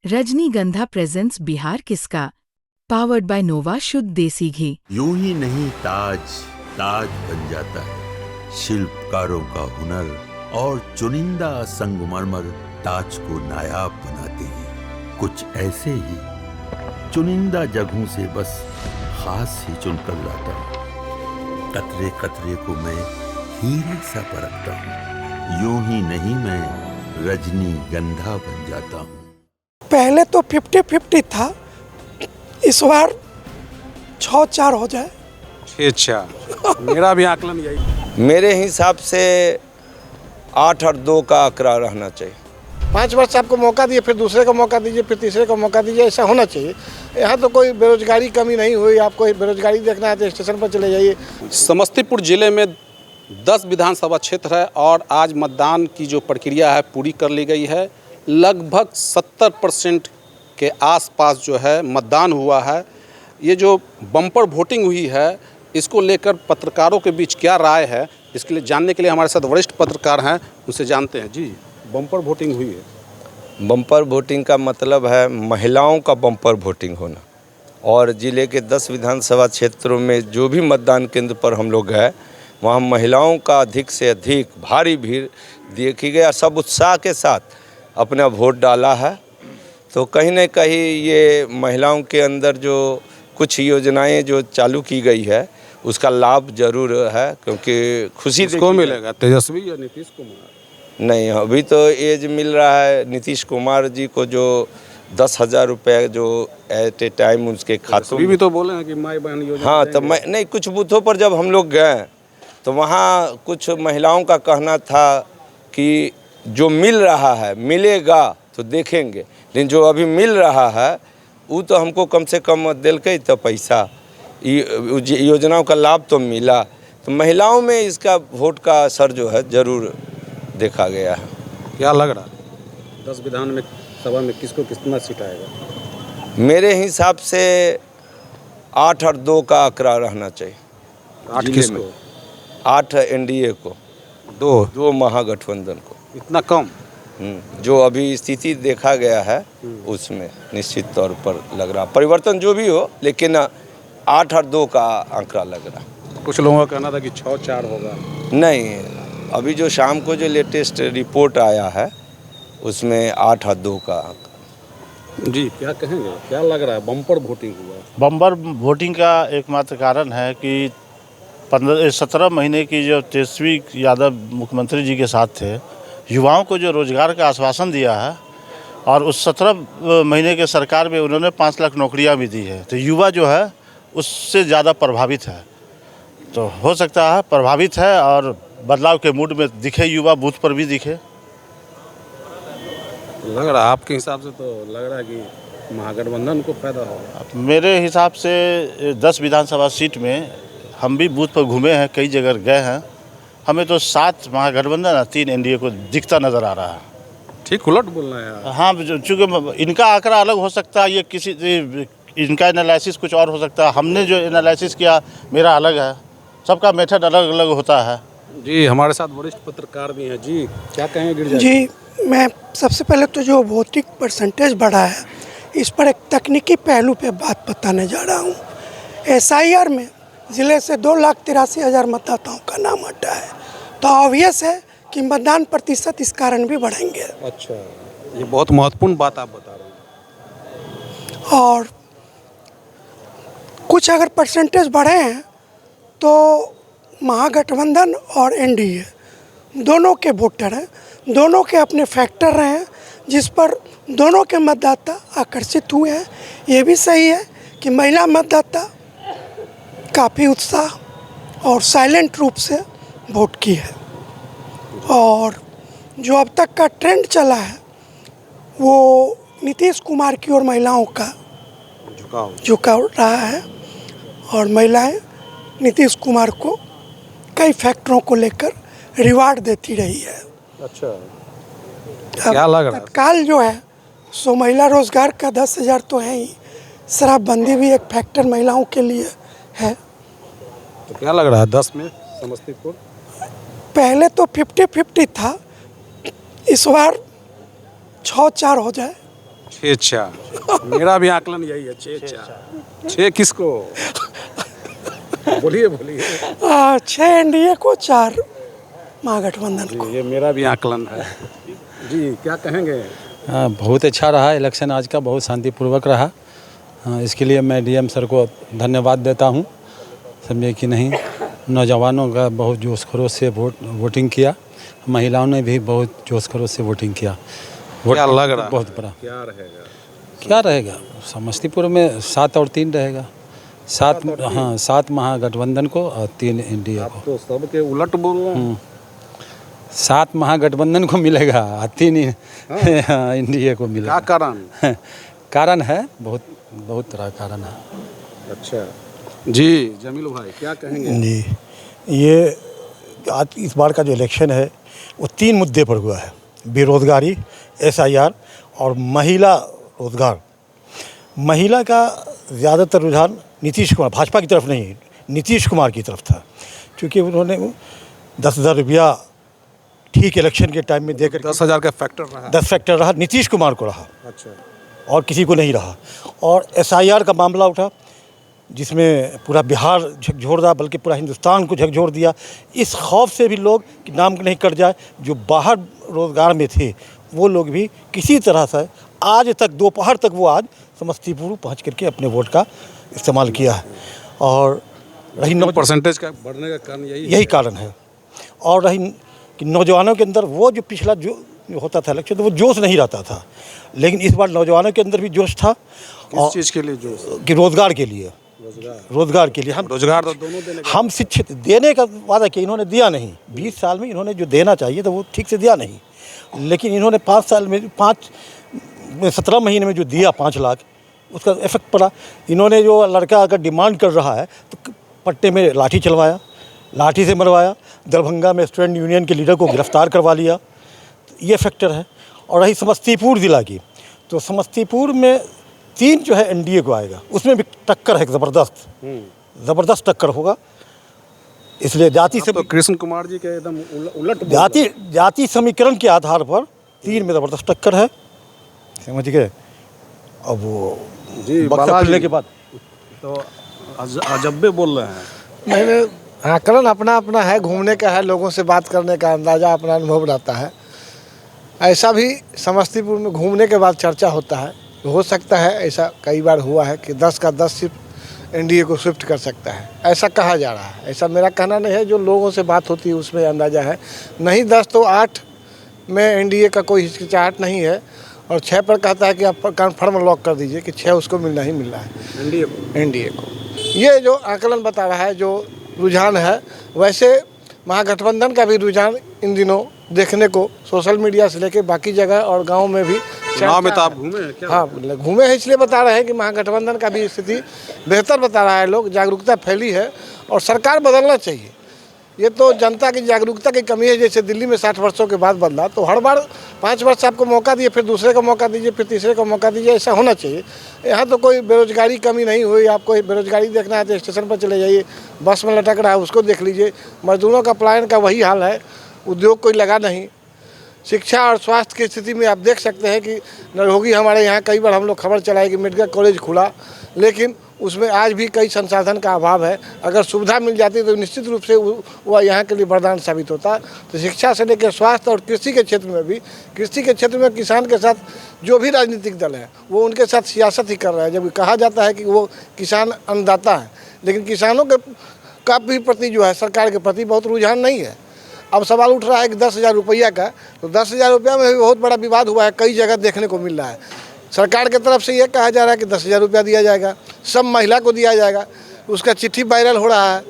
रजनीगंधा प्रेजेंट्स बिहार किसका, powered by नोवा शुद्ध देसी घी। यूं ही नहीं ताज ताज बन जाता है, शिल्पकारों का हुनर और चुनिंदा संगमरमर ताज को नायाब बनाते हैं। कुछ ऐसे ही चुनिंदा जगहों से बस खास ही चुनकर लाता हूँ। कतरे कतरे को मैं हीरे सा परखता हूँ। यूं ही नहीं मैं रजनीगंधा बन जाता हूँ। पहले तो 50-50 था, इस बार 6-4 हो जाए। 6-4 मेरा भी आकलन यही। मेरे हिसाब से 8 और 2 का आंकड़ा रहना चाहिए। 5 वर्ष आपको मौका दिए, फिर दूसरे को मौका दीजिए, फिर तीसरे को मौका दीजिए, ऐसा होना चाहिए। यहाँ तो कोई बेरोजगारी कमी नहीं हुई। आपको बेरोजगारी देखना है तो स्टेशन पर चले जाइए। समस्तीपुर जिले में 10 विधानसभा क्षेत्र है और आज मतदान की जो प्रक्रिया है पूरी कर ली गई है। लगभग 70% के आसपास जो है मतदान हुआ है। ये जो बम्पर वोटिंग हुई है, इसको लेकर पत्रकारों के बीच क्या राय है, इसके लिए जानने के लिए हमारे साथ वरिष्ठ पत्रकार हैं, उनसे जानते हैं। जी, बम्पर वोटिंग हुई है। बम्पर वोटिंग का मतलब है महिलाओं का बम्पर वोटिंग होना। और ज़िले के 10 विधानसभा क्षेत्रों में जो भी मतदान केंद्र पर हम लोग गए, वहाँ महिलाओं का अधिक से अधिक भारी भीड़ देखी गई। सब उत्साह के साथ अपना वोट डाला है। तो कहीं न कहीं ये महिलाओं के अंदर जो कुछ योजनाएं जो चालू की गई है, उसका लाभ जरूर है, क्योंकि खुशी किसको मिलेगा, तेजस्वी या नीतीश कुमार? नहीं, अभी तो एज मिल रहा है नीतीश कुमार जी को, जो 10,000 रुपये जो एट ए टाइम उसके खातों में भी तो बोले हैं कि माई बहन योजना। हाँ, तो मैं नहीं, कुछ बूथों पर जब हम लोग गए तो वहाँ कुछ महिलाओं का कहना था कि जो मिल रहा है मिलेगा तो देखेंगे, लेकिन जो अभी मिल रहा है वो तो हमको कम से कम दिल के तो पैसा योजनाओं का लाभ तो मिला। तो महिलाओं में इसका वोट का असर जो है ज़रूर देखा गया है। क्या लग रहा है 10 विधान में सभा में किसको कितना सीट आएगा? मेरे हिसाब से 8 और 2 का आंकड़ा रहना चाहिए। 8 किसको? 8 एनडीए को, 2 महागठबंधन को। इतना कम? जो अभी स्थिति देखा गया है उसमें निश्चित तौर पर लग रहा, परिवर्तन जो भी हो, लेकिन 8 और 2 का आंकड़ा लग रहा। कुछ लोगों का कहना था कि 6-4 होगा। नहीं, अभी जो शाम को जो लेटेस्ट रिपोर्ट आया है उसमें 8 और 2 का आंकड़ा। जी, क्या कहेंगे, क्या लग रहा है? बम्पर वोटिंग हुआ। बम्पर वोटिंग का एकमात्र कारण है कि 17 महीने की जो तेजस्वी यादव मुख्यमंत्री जी के साथ थे, युवाओं को जो रोजगार का आश्वासन दिया है, और उस 17 महीने के सरकार में उन्होंने 5 लाख नौकरियां भी दी है। तो युवा जो है उससे ज़्यादा प्रभावित है। तो हो सकता है प्रभावित है और बदलाव के मूड में दिखे युवा, बूथ पर भी दिखे। लग रहा है आपके हिसाब से, तो लग रहा है कि महागठबंधन को फायदा होगा। मेरे हिसाब से 10 विधानसभा सीट में हम भी बूथ पर घूमे हैं, कई जगह गए हैं, हमें तो 7 महागठबंधन और 3 एनडीए को दिखता नज़र आ रहा है। ठीक उलट बोलना है। हाँ, चूँकि इनका आंकड़ा अलग हो सकता है, ये किसी इनका एनालिसिस कुछ और हो सकता है, हमने जो एनालिसिस किया मेरा अलग है, सबका मेथड अलग अलग होता है। जी, हमारे साथ वरिष्ठ पत्रकार भी हैं। जी, क्या कहेंगे गिरिजा जी, मैं सबसे पहले तो जो वोटिंग परसेंटेज बढ़ा है, इस पर एक तकनीकी पहलू पे बात बताने जा रहा हूँ। SIR में ज़िले से 2,83,000 मतदाताओं का नाम हटा है, तो ऑब्वियस है कि मतदान प्रतिशत इस कारण भी बढ़ेंगे। अच्छा, ये बहुत महत्वपूर्ण बात आप बता रहे हैं। और कुछ अगर परसेंटेज बढ़े हैं तो महागठबंधन और एनडीए दोनों के वोटर हैं, दोनों के अपने फैक्टर रहे हैं, जिस पर दोनों के मतदाता आकर्षित हुए हैं। ये भी सही है कि महिला मतदाता काफ़ी उत्साह और साइलेंट रूप से वोट की है। और जो अब तक का ट्रेंड चला है वो नीतीश कुमार की ओर महिलाओं का झुकाव रहा है, और महिलाएं नीतीश कुमार को कई फैक्टरों को लेकर रिवार्ड देती रही है। अच्छा, क्या लग रहा है? तत्काल जो है सो महिला रोजगार का 10,000 तो है ही, शराबबंदी भी एक फैक्टर महिलाओं के लिए है। तो क्या लग रहा है 10 में समस्तीपुर? पहले तो 50-50 था, इस बार 6-4 हो जाए। 6-4 मेरा भी आकलन यही है, 6-4। 6 किसको? बोलिए बोलिए। 6 एनडीए को, 4 महागठबंधन को। ये मेरा भी आकलन है जी। क्या कहेंगे? हाँ, बहुत अच्छा रहा इलेक्शन आज का, बहुत शांतिपूर्वक रहा। हाँ, इसके लिए मैं डीएम सर को धन्यवाद देता हूँ। समझे कि नहीं, नौजवानों का बहुत जोश खरोश से वोटिंग किया, महिलाओं ने भी बहुत जोश खरोश से वोटिंग किया। क्या लग रहा है? बहुत बड़ा क्या रहेगा समस्तीपुर में 7 और 3 रहेगा। 7 हाँ, 7 महागठबंधन को और 3 एनडीए को। तो सबके उलट बोल रहे हैं। 7 महागठबंधन को मिलेगा और 3 एनडीए को मिलेगा। क्या कारण? कारण है बहुत तरह कारण है। अच्छा जी, जमील भाई क्या कहेंगे? जी, ये आज इस बार का जो इलेक्शन है वो 3 मुद्दे पर हुआ है। बेरोज़गारी, SIR और महिला रोजगार। महिला का ज़्यादातर रुझान नीतीश कुमार, भाजपा की तरफ नहीं, नीतीश कुमार की तरफ था, क्योंकि उन्होंने 10,000 रुपया ठीक इलेक्शन के टाइम में देकर 10,000 का फैक्टर रहा। 10 फैक्टर रहा, नीतीश कुमार को रहा। अच्छा। और किसी को नहीं रहा। और SIR का मामला उठा, जिसमें पूरा बिहार झकझोर दिया, बल्कि पूरा हिंदुस्तान को झकझोर दिया। इस खौफ से भी लोग कि नाम नहीं कट जाए, जो बाहर रोज़गार में थे वो लोग भी किसी तरह से आज तक दोपहर तक वो आज समस्तीपुर पहुंच करके अपने वोट का इस्तेमाल किया है। और रही परसेंटेज का बढ़ने का कारण यही कारण है। और रही कि नौजवानों के अंदर वो जो पिछला जो होता था इलेक्शन, तो वो जोश नहीं रहता था, लेकिन इस बार नौजवानों के अंदर भी जोश था। किस चीज़ के लिए जोश? कि रोज़गार के लिए। रोज़गार के लिए हम रोज़गार तो दोनों देने हम शिक्षित देने का वादा किया, इन्होंने दिया नहीं। 20 साल में इन्होंने जो देना चाहिए तो वो ठीक से दिया नहीं, लेकिन इन्होंने 17 महीने में जो दिया 5 लाख, उसका इफेक्ट पड़ा। इन्होंने जो लड़का अगर डिमांड कर रहा है तो पट्टे में लाठी चलवाया, लाठी से मरवाया। दरभंगा में स्टूडेंट यूनियन के लीडर को गिरफ्तार करवा लिया। ये फैक्टर है। और रही समस्तीपुर ज़िला की, तो समस्तीपुर में 3 जो है एनडीए को आएगा, उसमें भी टक्कर है, ज़बरदस्त टक्कर होगा। इसलिए जाति से तो कृष्ण कुमार जी के एकदम उलट जाति समीकरण के आधार पर 3 में ज़बरदस्त टक्कर है, समझ गए। अब वो जी बक्सा खुलने के बाद तो अजब्बे बोल रहे हैं। मैंने आकलन अपना अपना है, घूमने का है, लोगों से बात करने का अंदाज़ा, अपना अनुभव रहता है। ऐसा भी समस्तीपुर में घूमने के बाद चर्चा होता है। हो सकता है, ऐसा कई बार हुआ है कि 10 का 10 सीट एनडीए को शिफ्ट कर सकता है, ऐसा कहा जा रहा है। ऐसा मेरा कहना नहीं है, जो लोगों से बात होती है उसमें अंदाज़ा है। नहीं 10 तो 8 में एनडीए का कोई हिचकिचाहट नहीं है। और 6 पर कहता है कि आप कन्फर्म लॉक कर दीजिए कि 6 उसको मिलना ही मिलना है एनडीए को। ये जो आकलन बता रहा है, जो रुझान है, वैसे महागठबंधन का भी रुझान इन दिनों देखने को सोशल मीडिया से लेकर बाकी जगह और गांव में भी। चुनाव में तो आप घूमे हैं क्या? हाँ, घूमे हैं, इसलिए बता रहे हैं कि महागठबंधन का भी स्थिति बेहतर बता रहा है। लोग जागरूकता फैली है और सरकार बदलना चाहिए। ये तो जनता की जागरूकता की कमी है। जैसे दिल्ली में 60 वर्षों के बाद बदला, तो हर बार 5 वर्ष आपको मौका दिए, फिर दूसरे को मौका दीजिए, फिर तीसरे को मौका दीजिए, ऐसा होना चाहिए। यहाँ तो कोई बेरोजगारी कमी नहीं हुई। आपको बेरोजगारी देखना है तो स्टेशन पर चले जाइए, बस में लटक रहा है उसको देख लीजिए। मजदूरों का पलायन का वही हाल है, उद्योग कोई लगा नहीं। शिक्षा और स्वास्थ्य की स्थिति में आप देख सकते हैं कि नरहोगी हमारे यहाँ कई बार हम लोग खबर चलाए कि मेडिकल कॉलेज खुला, लेकिन उसमें आज भी कई संसाधन का अभाव है। अगर सुविधा मिल जाती तो निश्चित रूप से वह यहाँ के लिए वरदान साबित होता। तो शिक्षा से लेकर स्वास्थ्य और कृषि के क्षेत्र में भी, कृषि के क्षेत्र में किसान के साथ जो भी राजनीतिक दल है वो उनके साथ सियासत ही कर रहा है। जब कहा जाता है कि वो किसान अन्नदाता है, लेकिन किसानों के का भी प्रति जो है सरकार के प्रति बहुत रुझान नहीं है। अब सवाल उठ रहा है कि 10,000 रुपया का, तो 10,000 रुपया में भी बहुत बड़ा विवाद हुआ है, कई जगह देखने को मिल रहा है। सरकार की तरफ से ये कहा जा रहा है कि 10,000 रुपया दिया जाएगा, सब महिला को दिया जाएगा, उसका चिट्ठी वायरल हो रहा है।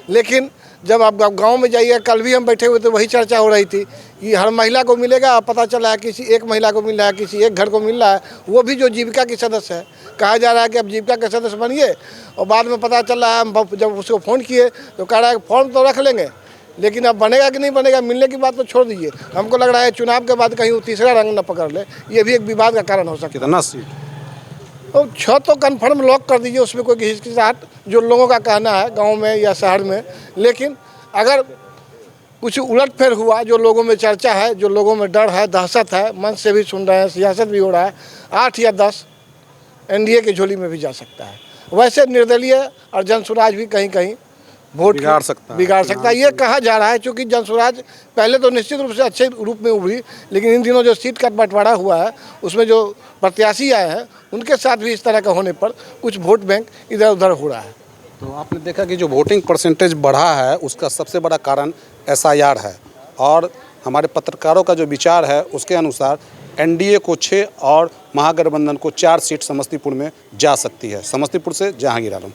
लेकिन जब आप गांव में जाइए, कल भी हम बैठे हुए तो वही चर्चा हो रही थी कि हर महिला को मिलेगा। पता चला है किसी एक महिला को मिल रहा है, किसी एक घर को मिल रहा है, वो भी जो जीविका की सदस्य है। कहा जा रहा है कि अब जीविका के सदस्य बनिए, और बाद में पता चल रहा है, हम जब उसको फ़ोन किए तो कह रहा है फॉर्म तो रख लेंगे, लेकिन अब बनेगा कि नहीं बनेगा, मिलने की बात तो छोड़ दीजिए। हमको लग रहा है चुनाव के बाद कहीं वो तीसरा रंग न पकड़ ले, ये भी एक विवाद का कारण हो सकता है। कितना सीट? तो 6 तो कन्फर्म लॉक कर दीजिए, उसमें कोई हिचकिचाहट जो लोगों का कहना है गांव में या शहर में। लेकिन अगर कुछ उलटफेर हुआ, जो लोगों में चर्चा है, जो लोगों में डर है, दहशत है, मन से भी सुन रहे हैं, सियासत भी हो रहा है, 8 या 10 एनडीए की झोली में भी जा सकता है। वैसे निर्दलीय और जनसुराज भी कहीं कहीं वोट बिगाड़ सकता है। ये कहा जा रहा है, क्योंकि जनसुराज पहले तो निश्चित रूप से अच्छे रूप में उभरी, लेकिन इन दिनों जो सीट का बंटवारा हुआ है उसमें जो प्रत्याशी आए हैं उनके साथ भी इस तरह का होने पर कुछ वोट बैंक इधर उधर हो रहा है। तो आपने देखा कि जो वोटिंग परसेंटेज बढ़ा है उसका सबसे बड़ा कारण SIR है, और हमारे पत्रकारों का जो विचार है उसके अनुसार एनडीए को 6 और महागठबंधन को 4 सीट समस्तीपुर में जा सकती है। समस्तीपुर से जहांगीर आलम।